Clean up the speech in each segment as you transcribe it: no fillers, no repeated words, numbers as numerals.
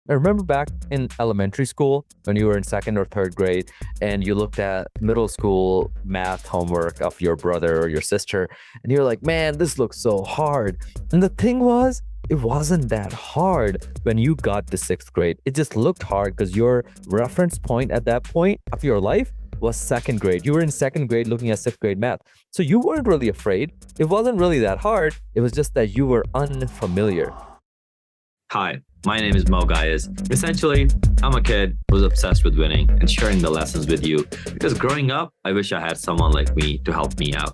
I remember back in elementary school when you were in second or third grade and you looked at middle school math homework of your brother or your sister, and you're like, man, this looks so hard. And the thing was, it wasn't that hard when you got to sixth grade. It just looked hard because your reference point at that point of your life was second grade. You were in second grade looking at sixth grade math. So you weren't really afraid. It wasn't really that hard. It was just that you were unfamiliar. Hi, my name is Mo Gayas. Essentially, I'm a kid who's obsessed with winning and sharing the lessons with you because growing up, I wish I had someone like me to help me out.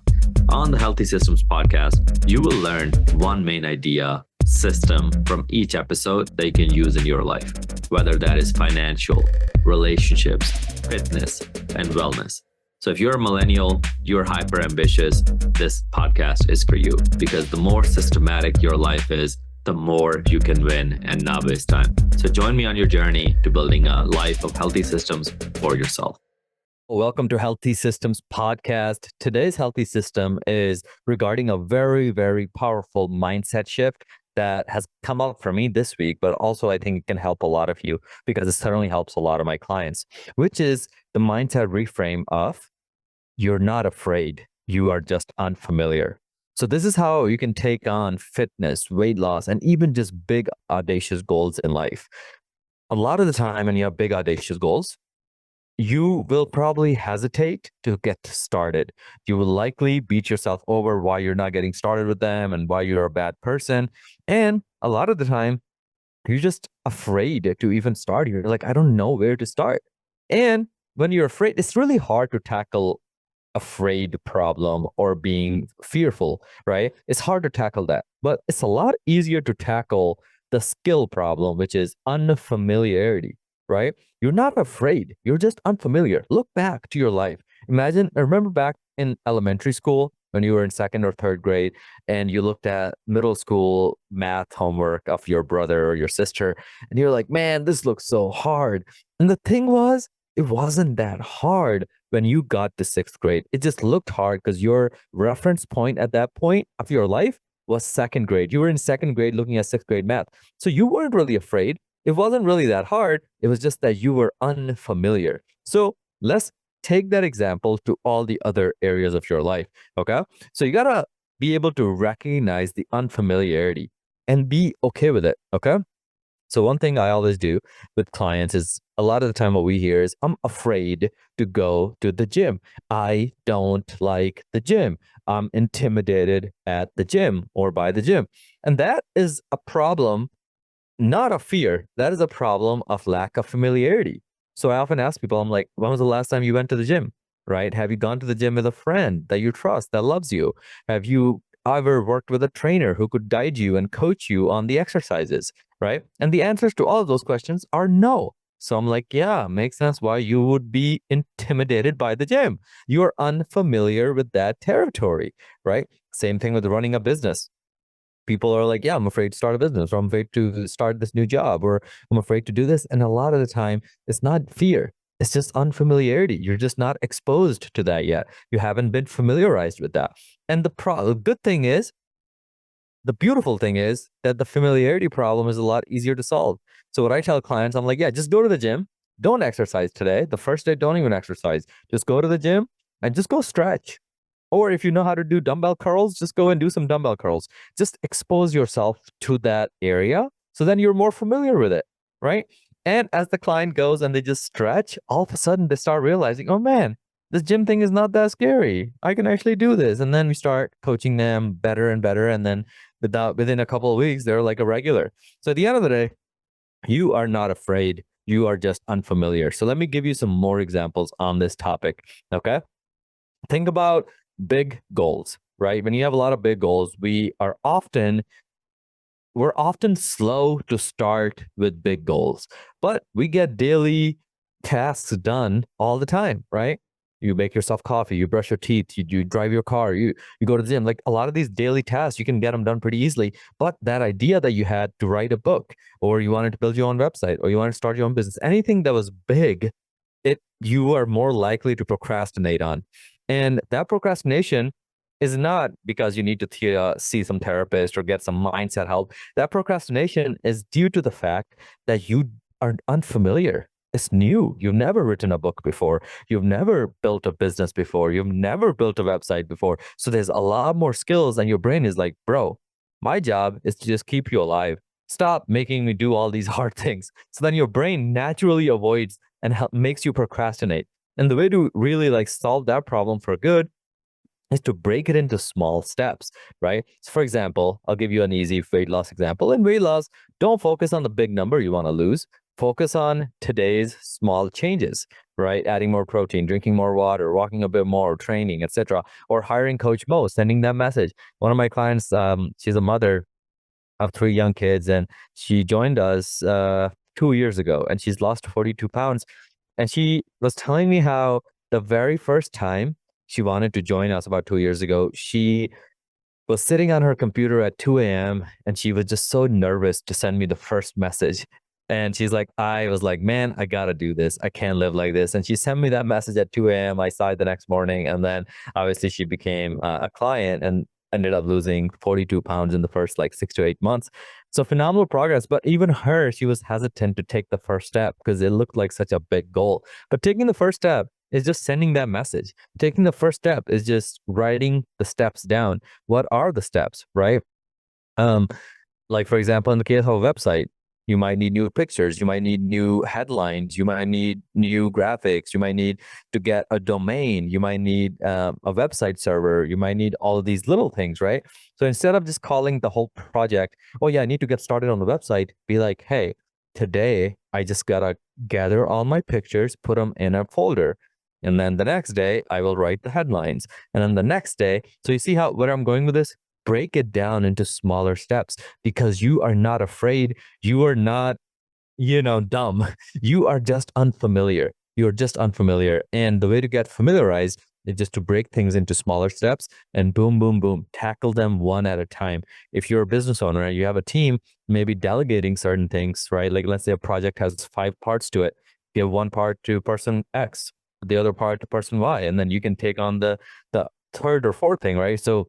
On the Healthy Systems podcast, you will learn one main idea, system from each episode that you can use in your life, whether that is financial, relationships, fitness, and wellness. So if you're a millennial, you're hyper ambitious, this podcast is for you because the more systematic your life is, the more you can win and not waste time. So join me on your journey to building a life of healthy systems for yourself. Welcome to Healthy Systems Podcast. Today's healthy system is regarding a very, very powerful mindset shift that has come up for me this week, but also I think it can help a lot of you because it certainly helps a lot of my clients, which is the mindset reframe of you're not afraid, you are just unfamiliar. So this is how you can take on fitness, weight loss, and even just big audacious goals in life. A lot of the time when you have big audacious goals, you will probably hesitate to get started. You will likely beat yourself over why you're not getting started with them and why you're a bad person. And a lot of the time, you're just afraid to even start. You're like, I don't know where to start. And when you're afraid, it's really hard to tackle afraid problem or being fearful, right? It's hard to tackle that, but it's a lot easier to tackle the skill problem, which is unfamiliarity, right? You're not afraid, you're just unfamiliar. Look back to your life. Remember back in elementary school when you were in second or third grade and you looked at middle school math homework of your brother or your sister, and you're like, man, this looks so hard. And the thing was, it wasn't that hard when you got to sixth grade. It just looked hard because your reference point at that point of your life was second grade. You were in second grade looking at sixth grade math. So you weren't really afraid. It wasn't really that hard. It was just that you were unfamiliar. So let's take that example to all the other areas of your life. Okay. So you got to be able to recognize the unfamiliarity and be okay with it. Okay. So one thing I always do with clients is a lot of the time what we hear is I'm afraid to go to the gym. I don't like the gym. I'm intimidated at the gym or by the gym. And that is a problem, not a fear. That is a problem of lack of familiarity. So I often ask people, I'm like, when was the last time you went to the gym? Right? Have you gone to the gym with a friend that you trust, that loves you? Have you ever worked with a trainer who could guide you and coach you on the exercises? Right? And the answers to all of those questions are no. So I'm like, yeah, makes sense why you would be intimidated by the gym. You are unfamiliar with that territory, right? Same thing with running a business. People are like, yeah, I'm afraid to start a business, or I'm afraid to start this new job, or I'm afraid to do this. And a lot of the time, it's not fear. It's just unfamiliarity. You're just not exposed to that yet. You haven't been familiarized with that. And the good thing is, the beautiful thing is that the familiarity problem is a lot easier to solve. So what I tell clients, I'm like, yeah, just go to the gym. Don't exercise today. The first day, don't even exercise. Just go to the gym and just go stretch. Or if you know how to do dumbbell curls, just go and do some dumbbell curls. Just expose yourself to that area. So then you're more familiar with it, right? And as the client goes and they just stretch, all of a sudden they start realizing, oh man, this gym thing is not that scary. I can actually do this. And then we start coaching them better and better. And then within a couple of weeks, they're like a regular. So at the end of the day, you are not afraid. You are just unfamiliar. So let me give you some more examples on this topic. Okay. Think about big goals, right? When you have a lot of big goals, we're often slow to start with big goals, but we get daily tasks done all the time, right? You make yourself coffee, you brush your teeth, you drive your car, you go to the gym. Like a lot of these daily tasks, you can get them done pretty easily. But that idea that you had to write a book, or you wanted to build your own website, or you wanted to start your own business, anything that was big, you are more likely to procrastinate on. And that procrastination is not because you need to see some therapist or get some mindset help. That procrastination is due to the fact that you are unfamiliar. It's new. You've never written a book before. You've never built a business before. You've never built a website before. So there's a lot more skills, and your brain is like, bro, my job is to just keep you alive. Stop making me do all these hard things. So then your brain naturally avoids and makes you procrastinate. And the way to really like solve that problem for good is to break it into small steps, right? So, for example, I'll give you an easy weight loss example. In weight loss, don't focus on the big number you want to lose. Focus on today's small changes, right? Adding more protein, drinking more water, walking a bit more, training, etc. Or hiring Coach Mo, sending that message. One of my clients, she's a mother of three young kids, and she joined us 2 years ago, and she's lost 42 pounds. And she was telling me how the very first time she wanted to join us about 2 years ago, she was sitting on her computer at 2 a.m. and she was just so nervous to send me the first message. And she's like, I was like, man, I gotta do this. I can't live like this. And she sent me that message at 2 a.m. I saw it the next morning. And then obviously she became a client and ended up losing 42 pounds in the first like 6 to 8 months. So phenomenal progress. But even her, she was hesitant to take the first step because it looked like such a big goal. But taking the first step is just sending that message. Taking the first step is just writing the steps down. What are the steps, right? Um, like for example, in the case of a website, you might need new pictures, you might need new headlines, you might need new graphics, you might need to get a domain, you might need a website server, you might need all of these little things, right? So instead of just calling the whole project, oh yeah, I need to get started on the website, be like, hey, today I just gotta gather all my pictures, put them in a folder. And then the next day, I will write the headlines. And then the next day, so you see how where I'm going with this? Break it down into smaller steps because you are not afraid. You are not, dumb. You are just unfamiliar. You're just unfamiliar. And the way to get familiarized is just to break things into smaller steps and boom, boom, boom, tackle them one at a time. If you're a business owner and you have a team, maybe delegating certain things, right? Like let's say a project has 5 parts to it. Give one part to person X, the other part to person Y, and then you can take on the third or fourth thing, right? So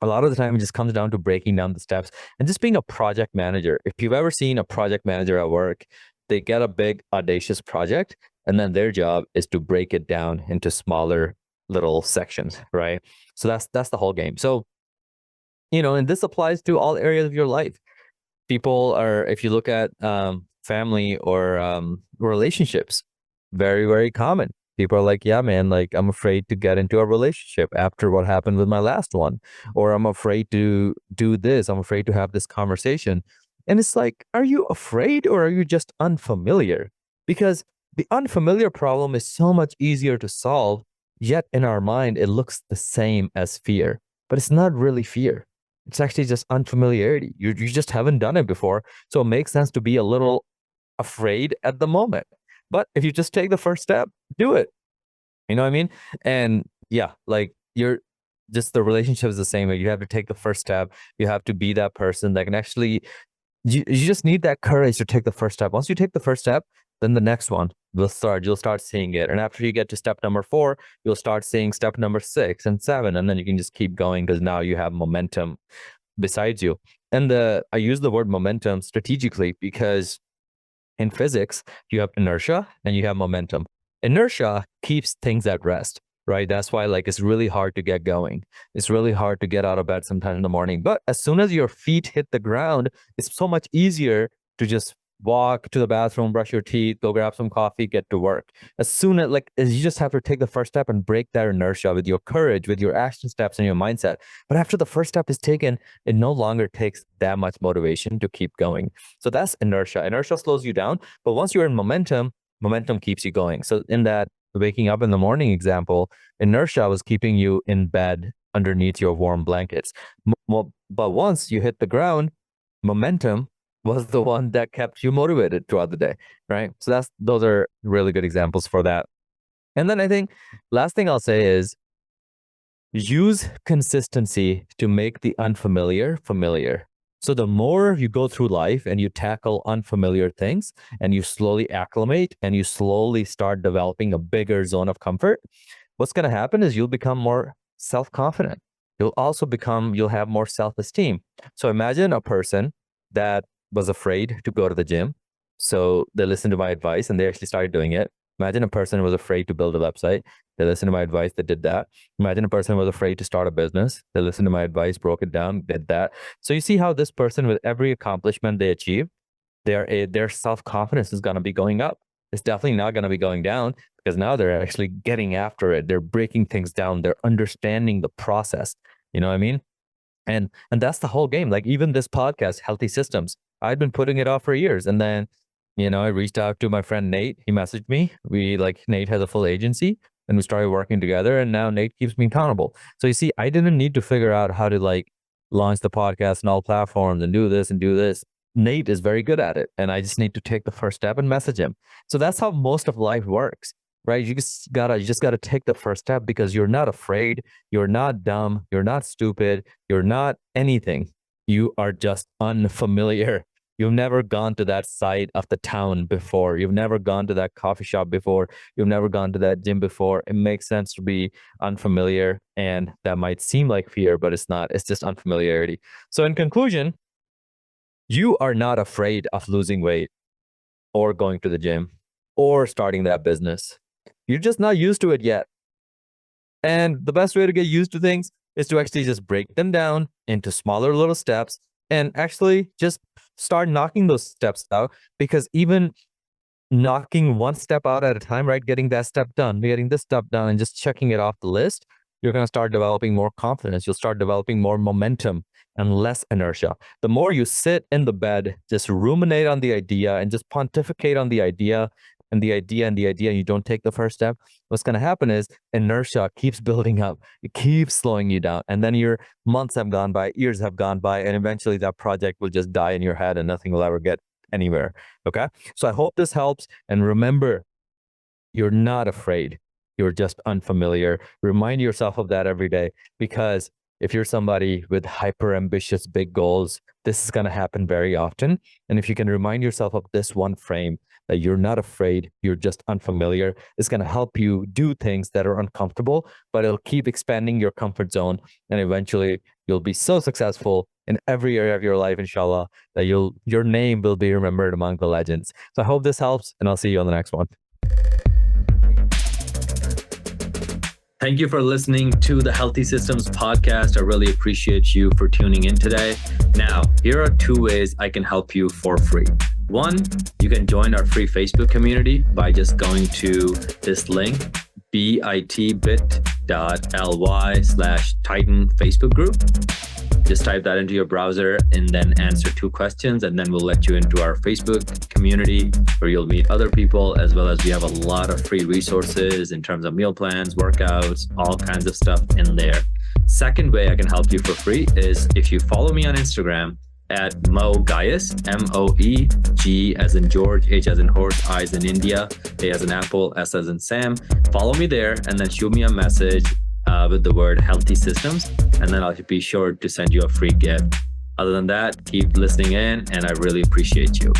a lot of the time it just comes down to breaking down the steps and just being a project manager. If you've ever seen a project manager at work, they get a big audacious project and then their job is to break it down into smaller little sections, right? So that's the whole game. So, and this applies to all areas of your life. People are, if you look at family or relationships, very, very common. People are like, yeah, man, like I'm afraid to get into a relationship after what happened with my last one, or I'm afraid to do this. I'm afraid to have this conversation. And it's like, are you afraid or are you just unfamiliar? Because the unfamiliar problem is so much easier to solve, yet in our mind, it looks the same as fear, but it's not really fear. It's actually just unfamiliarity. You just haven't done it before. So it makes sense to be a little afraid at the moment. But if you just take the first step, do it. You know what I mean? And yeah, like you're just the relationship is the same way. You have to take the first step. You have to be that person that can actually you just need that courage to take the first step. Once you take the first step, then the next one will start. You'll start seeing it. And after you get to step number 4, you'll start seeing step number 6 and 7. And then you can just keep going because now you have momentum besides you. And I use the word momentum strategically because in physics, you have inertia and you have momentum. Inertia keeps things at rest, right? That's why like it's really hard to get going. It's really hard to get out of bed sometime in the morning. But as soon as your feet hit the ground, it's so much easier to just walk to the bathroom, brush your teeth, go grab some coffee, get to work. As soon as you just have to take the first step and break that inertia with your courage, with your action steps and your mindset. But after the first step is taken, it no longer takes that much motivation to keep going. So that's inertia. Inertia slows you down, but once you're in momentum, momentum keeps you going. So in that waking up in the morning example, inertia was keeping you in bed underneath your warm blankets. But once you hit the ground, momentum was the one that kept you motivated throughout the day, right? So those are really good examples for that. And then I think last thing I'll say is use consistency to make the unfamiliar familiar. So the more you go through life and you tackle unfamiliar things and you slowly acclimate and you slowly start developing a bigger zone of comfort, what's going to happen is you'll become more self-confident. You'll have more self-esteem. So imagine a person that was afraid to go to the gym. So they listened to my advice and they actually started doing it. Imagine a person was afraid to build a website. They listened to my advice, they did that. Imagine a person was afraid to start a business. They listened to my advice, broke it down, did that. So you see how this person, with every accomplishment they achieve, their self-confidence is going to be going up. It's definitely not going to be going down, because now they're actually getting after it. They're breaking things down. They're understanding the process. You know what I mean? And that's the whole game. Like, even this podcast, Healthy Systems, I'd been putting it off for years. And then, I reached out to my friend Nate. He messaged me. Nate has a full agency, and we started working together. And now Nate keeps me accountable. So you see, I didn't need to figure out how to launch the podcast on all platforms and do this and do this. Nate is very good at it. And I just need to take the first step and message him. So that's how most of life works, right? You just gotta take the first step, because you're not afraid. You're not dumb. You're not stupid. You're not anything. You are just unfamiliar. You've never gone to that side of the town before. You've never gone to that coffee shop before. You've never gone to that gym before. It makes sense to be unfamiliar. And that might seem like fear, but it's not. It's just unfamiliarity. So in conclusion, you are not afraid of losing weight or going to the gym or starting that business. You're just not used to it yet. And the best way to get used to things is to actually just break them down into smaller little steps and actually just start knocking those steps out. Because even knocking one step out at a time, right? Getting that step done, getting this step done, and just checking it off the list, you're going to start developing more confidence. You'll start developing more momentum and less inertia. The more you sit in the bed, just ruminate on the idea and just pontificate on the idea and the idea and the idea, and you don't take the first step, what's going to happen is inertia keeps building up. It keeps slowing you down. And then your months have gone by, years have gone by, and eventually that project will just die in your head and nothing will ever get anywhere. Okay. So I hope this helps. And remember, you're not afraid. You're just unfamiliar. Remind yourself of that every day, because if you're somebody with hyper ambitious big goals, this is going to happen very often. And if you can remind yourself of this one frame, that you're not afraid, you're just unfamiliar, it's going to help you do things that are uncomfortable, but it'll keep expanding your comfort zone. And eventually you'll be so successful in every area of your life, inshallah, that your name will be remembered among the legends. So I hope this helps, and I'll see you on the next one. Thank you for listening to the Healthy Systems podcast. I really appreciate you for tuning in today. Now, here are 2 ways I can help you for free. One, you can join our free Facebook community by just going to this link, bit.ly/Titan Facebook group. Just type that into your browser and then answer 2 questions, and then we'll let you into our Facebook community where you'll meet other people, as well as we have a lot of free resources in terms of meal plans, workouts, all kinds of stuff in there. Second way I can help you for free is if you follow me on Instagram at Mo Gaius, MOE, G as in George, H as in horse, I as in India, A as in apple, S as in Sam. Follow me there and then shoot me a message with the word Healthy Systems, and then I'll be sure to send you a free gift. Other than that, keep listening in, and I really appreciate you.